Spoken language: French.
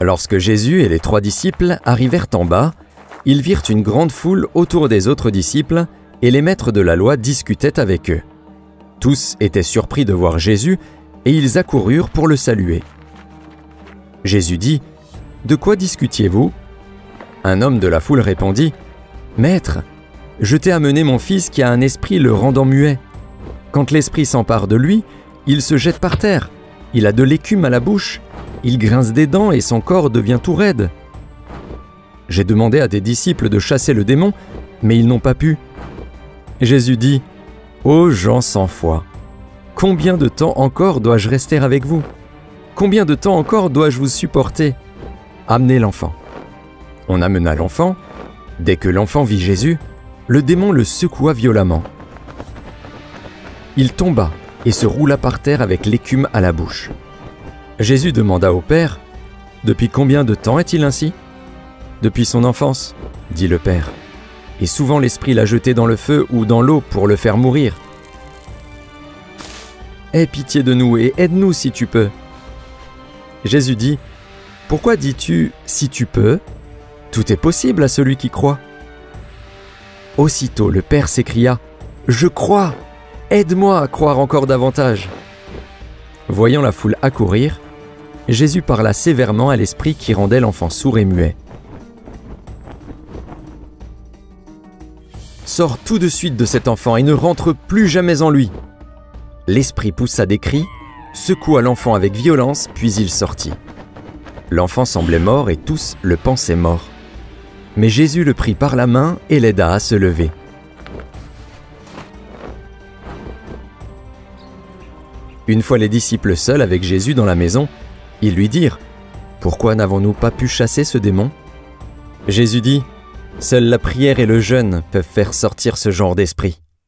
Lorsque Jésus et les 3 disciples arrivèrent en bas, ils virent une grande foule autour des autres disciples et les maîtres de la loi discutaient avec eux. Tous étaient surpris de voir Jésus et ils accoururent pour le saluer. Jésus dit : « De quoi discutiez-vous » Un homme de la foule répondit : « Maître, je t'ai amené mon fils qui a un esprit le rendant muet. Quand l'esprit s'empare de lui, il se jette par terre, il a de l'écume à la bouche, il grince des dents et son corps devient tout raide. J'ai demandé à tes disciples de chasser le démon, mais ils n'ont pas pu. » Jésus dit : « Ô gens sans foi, combien de temps encore dois-je rester avec vous ? Combien de temps encore dois-je vous supporter ? Amenez l'enfant. » On amena l'enfant. Dès que l'enfant vit Jésus, le démon le secoua violemment. Il tomba et se roula par terre avec l'écume à la bouche. Jésus demanda au Père : « Depuis combien de temps est-il ainsi ? » ?»« Depuis son enfance, » dit le Père. « Et souvent l'Esprit l'a jeté dans le feu ou dans l'eau pour le faire mourir. Aie pitié de nous et aide-nous si tu peux. » Jésus dit : « Pourquoi dis-tu « si tu peux » ? Tout est possible à celui qui croit. » Aussitôt le Père s'écria : « Je crois ! Aide-moi à croire encore davantage. » Voyant la foule accourir, Jésus parla sévèrement à l'esprit qui rendait l'enfant sourd et muet. « Sors tout de suite de cet enfant et ne rentre plus jamais en lui. » L'esprit poussa des cris, secoua l'enfant avec violence, puis il sortit. L'enfant semblait mort et tous le pensaient mort. Mais Jésus le prit par la main et l'aida à se lever. Une fois les disciples seuls avec Jésus dans la maison, ils lui dirent : « Pourquoi n'avons-nous pas pu chasser ce démon ?» Jésus dit : « Seule la prière et le jeûne peuvent faire sortir ce genre d'esprit. »